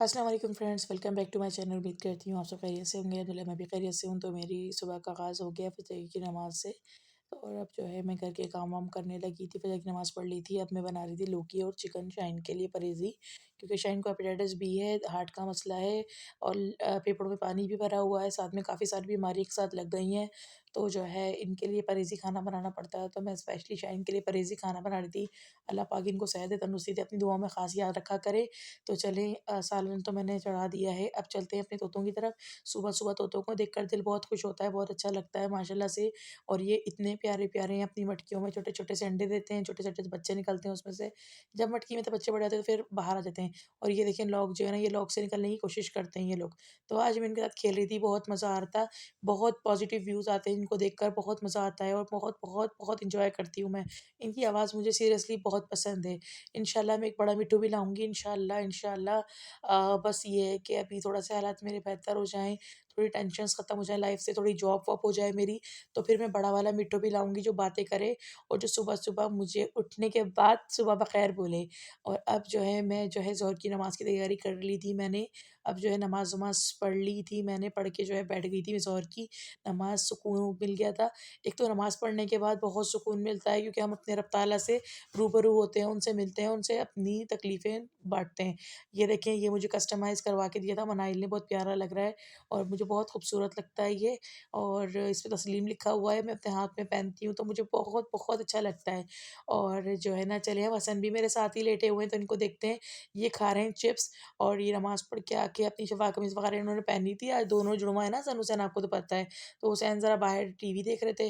अस्सलाम वालेकुम friends, welcome back to my channel. उम्मीद करती हूँ आप सब खैरियत से होंगे। अल्हम्दुलिल्लाह मैं भी खैरियत से हूँ। तो मेरी सुबह का आगाज़ हो गया फजर की नमाज़ से। तो और अब जो है मैं घर के काम वाम करने लगी थी, फजर की नमाज़ पढ़ ली थी। अब मैं बना रही थी लौकी और चिकन शाइन के लिए परहेज़ी, क्योंकि शाइन को हेपेटाइटिस बी है, हार्ट का मसला है और फेफड़ों में पानी भी भरा हुआ है, साथ में काफ़ी सारी बीमारी एक साथ लग गई हैं। तो जो है इनके लिए परहेज़ी खाना बनाना पड़ता है, तो मैं स्पेशली शाइन के लिए परहेज़ी खाना बना रही थी। अल्लाह पाक इनको सेहत तंदुरुस्ती दे, अपनी दुआओं में ख़ास याद रखा करे। तो चलें, सालन तो मैंने चढ़ा दिया है, अब चलते हैं अपने तोतों की तरफ। सुबह-सुबह तोतों को देखकर दिल बहुत खुश होता है, बहुत अच्छा लगता है माशाल्लाह से। और ये इतने प्यारे-प्यारे हैं, अपनी मटकियों में छोटे-छोटे से अंडे देते हैं, छोटे-छोटे से बच्चे निकलते हैं उसमें से। जब मटकी में तो बच्चे बड़े होते हैं तो फिर बाहर आ जाते हैं। और ये देखिए लॉग जो है ना, ये लॉग से निकलने की कोशिश करते हैं ये लोग। तो आज मैं इनके साथ खेल रही थी, बहुत मज़ा आ रहा था। बहुत पॉज़िटिव व्यूज़ आते हैं इनको देखकर, बहुत मज़ा आता है और बहुत, बहुत, बहुत एन्जॉय करती हूँ मैं। इनकी आवाज़ मुझे सीरियसली बहुत पसंद है। इंशाल्लाह मैं एक बड़ा मिट्ठू भी लाऊँगी, इंशाल्लाह, इंशाल्लाह। बस ये है कि अभी थोड़ा-से हालात मेरे बेहतर हो जाएँ, थोड़ी टेंशन्स ख़त्म हो जाएँ लाइफ़ से, थोड़ी जॉब वॉब हो जाए मेरी, तो फिर मैं बड़ा वाला मिट्ठू भी लाऊँगी जो बातें करे और जो सुबह-सुबह मुझे उठने के बाद सुबह बख़ैर बोले। और अब जो है मैं जो है ज़ोहर की नमाज़ की तैयारी कर ली थी मैंने। अब जो है नमाज़-वमाज़ पढ़ ली थी मैंने, पढ़ के जो है बैठ गई थी मैं ज़ोहर की नमाज़, सुकून मिल गया था। एक तो नमाज़ पढ़ने के बाद बहुत सुकून मिलता है, क्योंकि हम अपने रब ताला से रूबरू होते हैं, उनसे मिलते हैं, उनसे अपनी तकलीफ़ें बाँटते हैं। ये देखें, ये मुझे कस्टमाइज़ करवा के दिया था मनाइल ने, बहुत प्यारा लग रहा है और मुझे बहुत खूबसूरत लगता है ये। और इस पे तस्लीम लिखा हुआ है, मैं अपने हाथ में पहनती हूँ तो मुझे बहुत, बहुत अच्छा लगता है। और जो है ना, चले अब हसन भी मेरे साथ ही लेटे हुए हैं तो इनको देखते हैं। ये खा रहे हैं चिप्स और ये नमाज़ पढ़ के आके अपनी शलवार कमीज़ वगैरह इन्होंने पहनी थी। आज दोनों जुड़वा है ना हसन हुसैन, आपको तो पता है। तो हुसैन ज़रा बाहर टीवी देख रहे थे,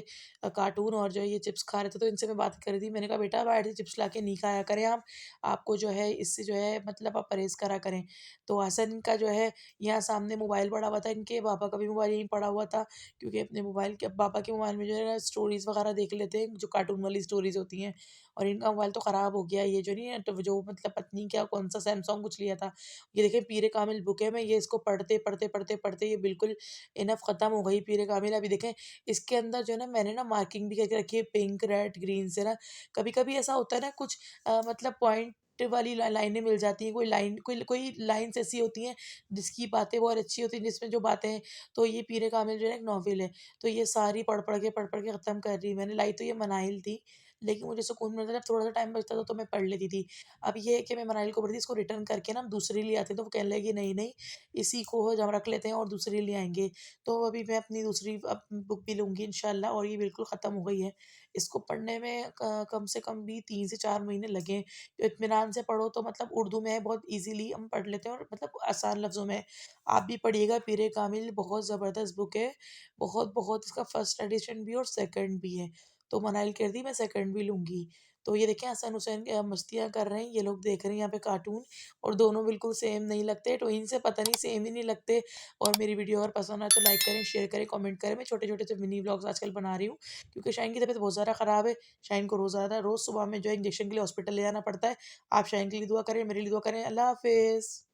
कार्टून, और जो है ये चिप्स खा रहे थे, तो इनसे मैं बात कर रही थी। मैंने कहा बेटा बाहर से चिप्स लाके नहीं खाया करें आप, आपको जो है इससे जो है मतलब आप परहेज़ करा करें। तो हसन का जो है यहाँ सामने मोबाइल पड़ा हुआ था, इनके पापा का भी मोबाइल यहीं पड़ा हुआ था, क्योंकि अपने मोबाइल के पापा के मोबाइल में जो है ना स्टोरीज़ वगैरह देख लेते हैं, जो कार्टून वाली स्टोरीज़ होती हैं। और इनका मोबाइल तो ख़राब हो गया, ये जो नहीं है तो जो मतलब पता नहीं क्या कौन-सा सैमसंग कुछ लिया था। ये देखिए पीरे कामिल बुक है, मैं ये इसको पढ़ते, पढ़ते, पढ़ते, पढ़ते ये बिल्कुल इनफ़ ख़त्म हो गई पीरे कामिल। अभी देखें इसके अंदर जो है ना मैंने ना मार्किंग भी करके रखी है पिंक, रेड, ग्रीन से ना। कभी-कभी ऐसा होता है ना कुछ मतलब पॉइंट वाली लाइनें मिल जाती हैं, कोई लाइन कोई कोई लाइन्स ऐसी होती हैं जिसकी बातें बहुत अच्छी होती हैं, जिसमें जो बातें हैं। तो ये पीरे कामिल जो है एक नॉवेल है, तो ये सारी पढ़-पढ़ के ख़त्म कर रही। मैंने लाई तो ये मनाइल थी, लेकिन मुझे सुकून मिलता था, जब थोड़ा-सा टाइम बचता था तो मैं पढ़ लेती थी। अब ये है कि मैं मनाइल को पढ़ती थी, इसको रिटर्न करके ना हम दूसरी ले आते हैं, तो वो कहने लगी नहीं-नहीं, इसी को हम रख लेते हैं और दूसरी ले आएँगे। तो अभी मैं अपनी दूसरी अब बुक भी लूँगी इंशाल्लाह, और ये बिल्कुल ख़त्म हो गई है। इसको पढ़ने में क कम से कम भी 3 से 4 महीने लगे। तो इत्मीनान से पढ़ो तो मतलब उर्दू में है, बहुत ईज़िली हम पढ़ लेते हैं और मतलब आसान लफ्ज़ों में है। आप भी पढ़िएगा, पीरे कामिल बहुत ज़बरदस्त बुक है। बहुत-बहुत इसका फर्स्ट एडिशन भी और सेकंड भी है। तो मनाइल कह रही थी मैं सेकंड भी लूँगी। तो ये देखें हसन हुसैन मस्तियाँ कर रहे हैं, ये लोग देख रहे हैं यहाँ पे कार्टून, और दोनों बिल्कुल सेम नहीं लगते, ट्विन से पता नहीं सेम ही नहीं लगते। और मेरी वीडियो अगर पसंद आए तो लाइक करें, शेयर करें, कमेंट करें। मैं छोटे-छोटे से मिनी व्लॉग्स आजकल बना रही हूँ, क्योंकि शाहीन की तबीयत बहुत ज़्यादा ख़राब है। शाहीन को रोज़ सुबह में जो है इंजेक्शन के लिए हॉस्पिटल ले जाना पड़ता है। आप शाहीन के लिए दुआ करें, मेरे लिए दुआ करें। अल्लाह हाफ़िज़।